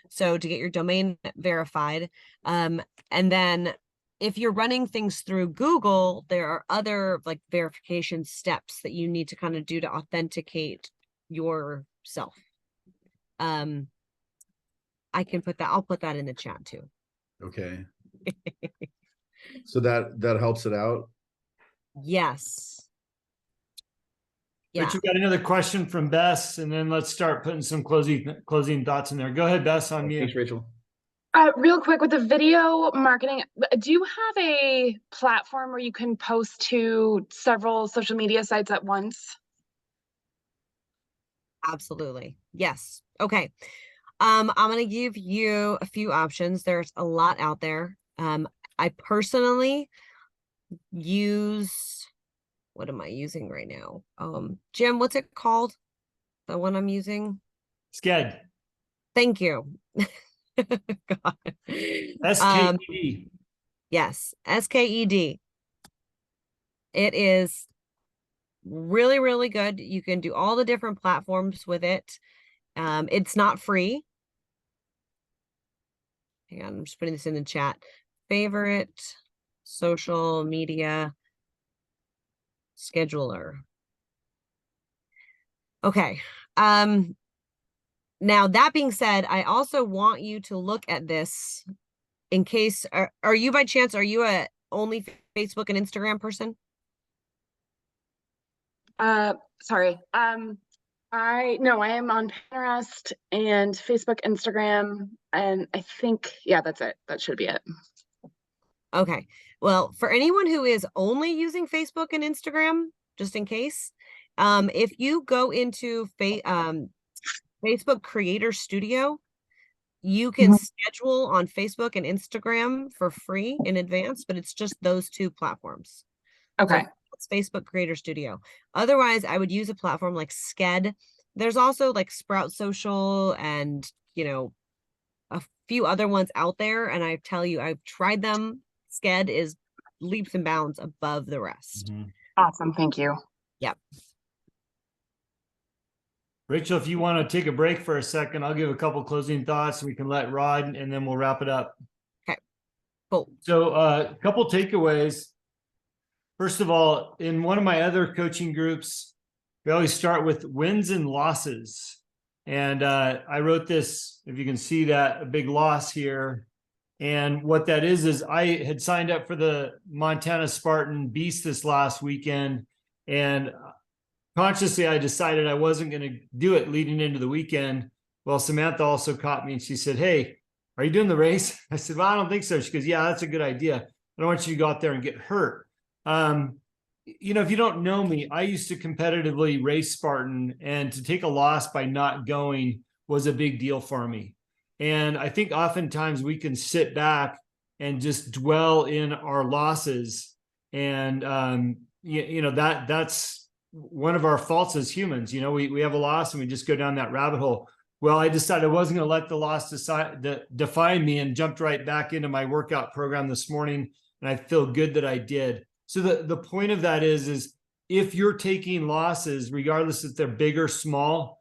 So to get your domain verified, and then if you're running things through Google, there are other like verification steps that you need to kind of do to authenticate yourself. I'll put that in the chat too. Okay. So that helps it out. Yes. Yeah. Rich, we got another question from Bess, and then let's start putting some closing thoughts in there. Go ahead, Bess, on you. Thanks, Rachel. Real quick with the video marketing, do you have a platform where you can post to several social media sites at once? Absolutely. Yes. Okay. I'm going to give you a few options. There's a lot out there. I personally use, what am I using right now? Jim, what's it called? The one I'm using? Sked. Thank you. God. SKED. Yes, SKED. It is really, really good. You can do all the different platforms with it. It's not free. Hang on, I'm just putting this in the chat. Favorite social media scheduler. Okay. Now that being said, I also want you to look at this in case, are you by chance, are you a only Facebook and Instagram person? Sorry. I am on Pinterest and Facebook, Instagram, and I think, that's it. That should be it. Okay. Well, for anyone who is only using Facebook and Instagram, just in case, if you go into Facebook Creator Studio, you can schedule on Facebook and Instagram for free in advance, but it's just those two platforms. Okay. So it's Facebook Creator Studio. Otherwise, I would use a platform like Sked. There's also like Sprout Social and, a few other ones out there. And I tell you, I've tried them. Sked is leaps and bounds above the rest. Awesome. Thank you. Yep. Rachel, if you want to take a break for a second, I'll give a couple closing thoughts and we can let Rod, and then we'll wrap it up. Okay, cool. So a couple takeaways. First of all, in one of my other coaching groups, we always start with wins and losses. And I wrote this, if you can see that, a big loss here. And what that is I had signed up for the Montana Spartan Beast this last weekend, and consciously I decided I wasn't going to do it leading into the weekend. Well, Samantha also caught me and she said, "Hey, are you doing the race?" I said, "Well, I don't think so." She goes, "Yeah, that's a good idea. I don't want you to go out there and get hurt." If you don't know me, I used to competitively race Spartan, and to take a loss by not going was a big deal for me. And I think oftentimes we can sit back and just dwell in our losses. And, that's one of our faults as humans. We have a loss and we just go down that rabbit hole. Well, I decided I wasn't going to let the loss define me, and jumped right back into my workout program this morning. And I feel good that I did. So the point of that is if you're taking losses, regardless if they're big or small,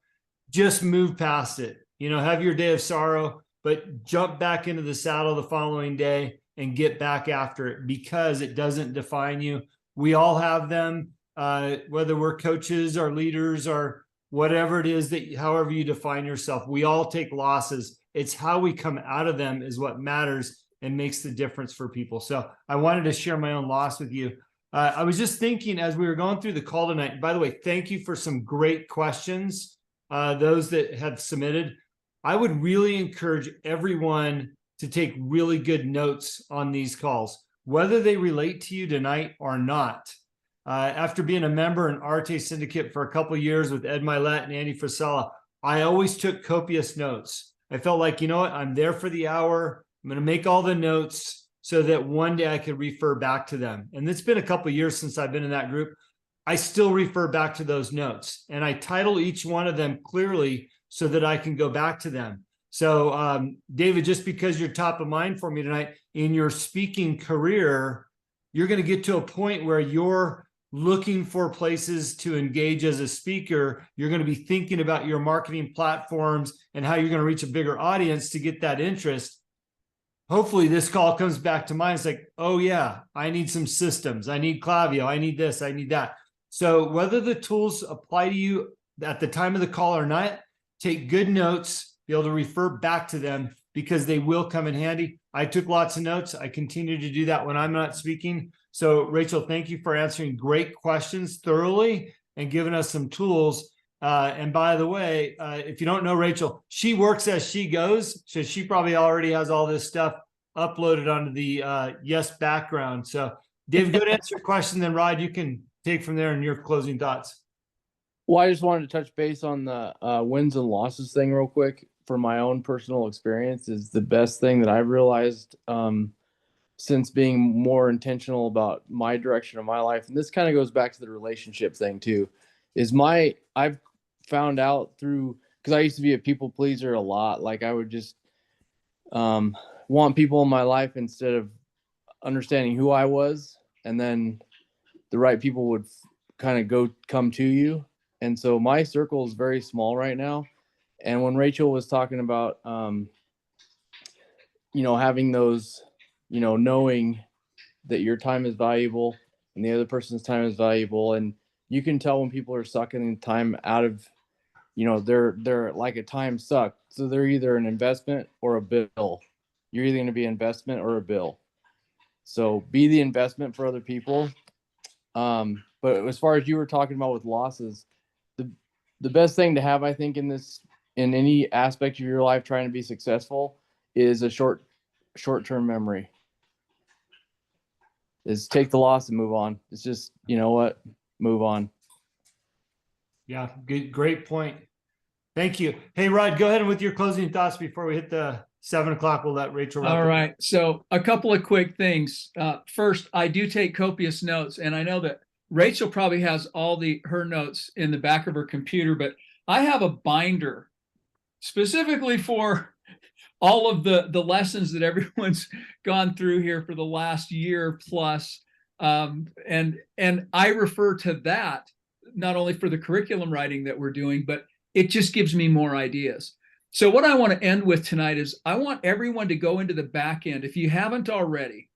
just move past it. Have your day of sorrow, but jump back into the saddle the following day and get back after it, because it doesn't define you. We all have them, whether we're coaches or leaders or whatever it is that, however you define yourself, we all take losses. It's how we come out of them is what matters and makes the difference for people. So I wanted to share my own loss with you. I was just thinking as we were going through the call tonight, by the way, thank you for some great questions. Those that have submitted, I would really encourage everyone to take really good notes on these calls, whether they relate to you tonight or not. After being a member in Arte Syndicate for a couple of years with Ed Milet and Andy Frisella, I always took copious notes. I felt like, you know what, I'm there for the hour. I'm going to make all the notes so that one day I could refer back to them. And it's been a couple of years since I've been in that group. I still refer back to those notes, and I title each one of them clearly so that I can go back to them. So, David, just because you're top of mind for me tonight, in your speaking career, you're going to get to a point where you're looking for places to engage as a speaker. You're going to be thinking about your marketing platforms and how you're going to reach a bigger audience to get that interest. Hopefully this call comes back to mind. It's like, oh yeah, I need some systems. I need Klaviyo. I need this. I need that. So whether the tools apply to you at the time of the call or not, take good notes, be able to refer back to them because they will come in handy. I took lots of notes. I continue to do that when I'm not speaking. So Rachel, thank you for answering great questions thoroughly and giving us some tools. And by the way, if you don't know Rachel, she works as she goes. So she probably already has all this stuff uploaded onto the Y.E.S background. So David, go to answer your question. Then Rod, you can take from there in your closing thoughts. Well, I just wanted to touch base on the wins and losses thing real quick. From my own personal experience, is the best thing that I've realized since being more intentional about my direction of my life. And this kind of goes back to the relationship thing too, is I've found out through, because I used to be a people pleaser a lot. Like I would just want people in my life instead of understanding who I was. And then the right people would kind of come to you. And so my circle is very small right now. And when Rachel was talking about, having those, knowing that your time is valuable and the other person's time is valuable. And you can tell when people are sucking time out of, they're like a time suck. So they're either an investment or a bill. You're either going to be an investment or a bill. So be the investment for other people. But as far as you were talking about with losses, the best thing to have, I think, in any aspect of your life trying to be successful is a short-term memory. Is take the loss and move on. It's just, you know what, move on. Yeah, great point. Thank you. Hey, Rod, go ahead with your closing thoughts before we hit the 7 o'clock. We'll let Rachel wrap All up. right. So a couple of quick things. First, I do take copious notes, and I know that Rachel probably has all her notes in the back of her computer, but I have a binder specifically for all of the lessons that everyone's gone through here for the last year plus. And I refer to that not only for the curriculum writing that we're doing, but it just gives me more ideas. So what I want to end with tonight is I want everyone to go into the back end, if you haven't already,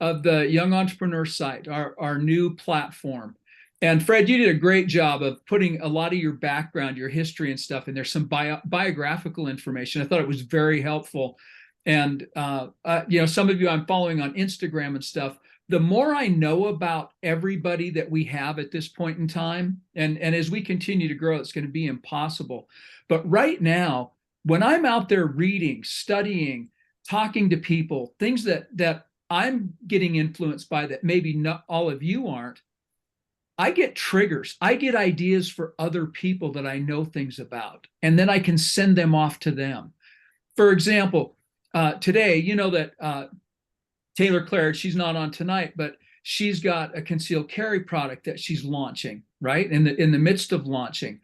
of the Young Entrepreneur site, our new platform. And Fred, you did a great job of putting a lot of your background, your history and stuff in there, some biographical information. I thought it was very helpful. And, some of you I'm following on Instagram and stuff. The more I know about everybody that we have at this point in time, and as we continue to grow, it's going to be impossible. But right now, when I'm out there reading, studying, talking to people, things that I'm getting influenced by that maybe not all of you aren't, I get triggers. I get ideas for other people that I know things about, and then I can send them off to them. For example, today, you know that Taylor Claridge, she's not on tonight, but she's got a concealed carry product that she's launching, right? In the midst of launching.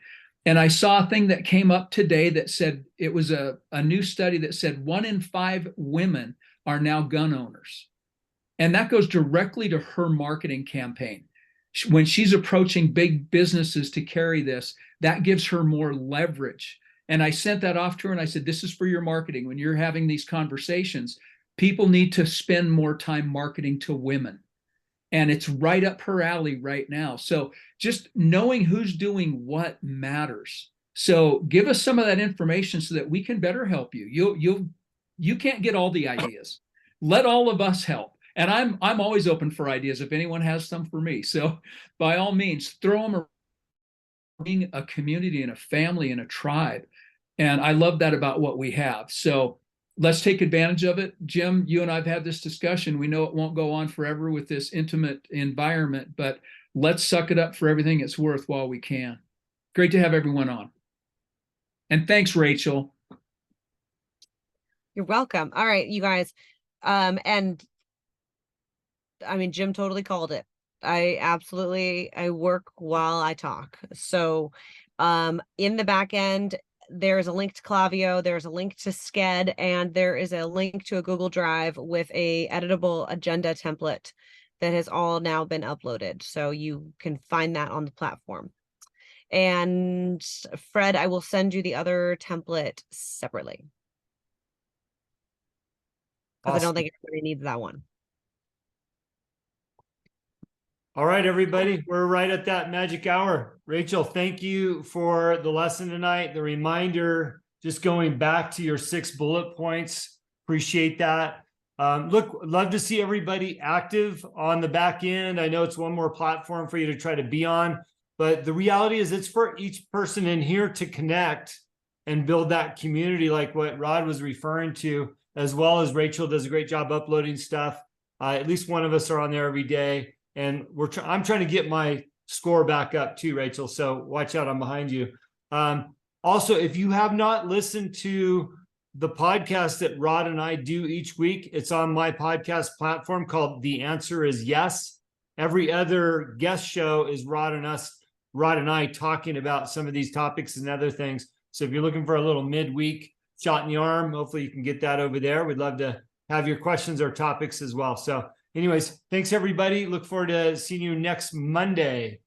And I saw a thing that came up today that said, it was a new study that said 1 in 5 women are now gun owners. And that goes directly to her marketing campaign. When she's approaching big businesses to carry this, that gives her more leverage. And I sent that off to her and I said, this is for your marketing. When you're having these conversations, people need to spend more time marketing to women. And it's right up her alley right now. So just knowing who's doing what matters. So give us some of that information so that we can better help you. You can't get all the ideas. Let all of us help. And I'm always open for ideas if anyone has some for me. So by all means, throw them around. Being a community and a family and a tribe. And I love that about what we have. So let's take advantage of it. Jim, you and I've had this discussion. We know it won't go on forever with this intimate environment, but let's suck it up for everything it's worth while we can. Great to have everyone on. And thanks, Rachel. You're welcome. All right, you guys. And I mean, Jim totally called it. I work while I talk. So in the back end, there's a link to Klaviyo, there's a link to Sked, and there is a link to a Google Drive with a editable agenda template that has all now been uploaded. So you can find that on the platform. And Fred, I will send you the other template separately, because I don't think everybody needs that one. All right, everybody, we're right at that magic hour. Rachel, thank you for the lesson tonight, the reminder, just going back to your 6 bullet points. Appreciate that. Look, love to see everybody active on the back end. I know it's one more platform for you to try to be on, but the reality is it's for each person in here to connect and build that community like what Rod was referring to, as well as Rachel does a great job uploading stuff. At least one of us are on there every day. And I'm trying to get my score back up too, Rachel. So watch out, I'm behind you. Also, if you have not listened to the podcast that Rod and I do each week, it's on my podcast platform called The Answer Is Yes. Every other guest show is Rod and I talking about some of these topics and other things. So if you're looking for a little midweek shot in the arm, hopefully you can get that over there. We'd love to have your questions or topics as well. So anyways, thanks everybody. Look forward to seeing you next Monday.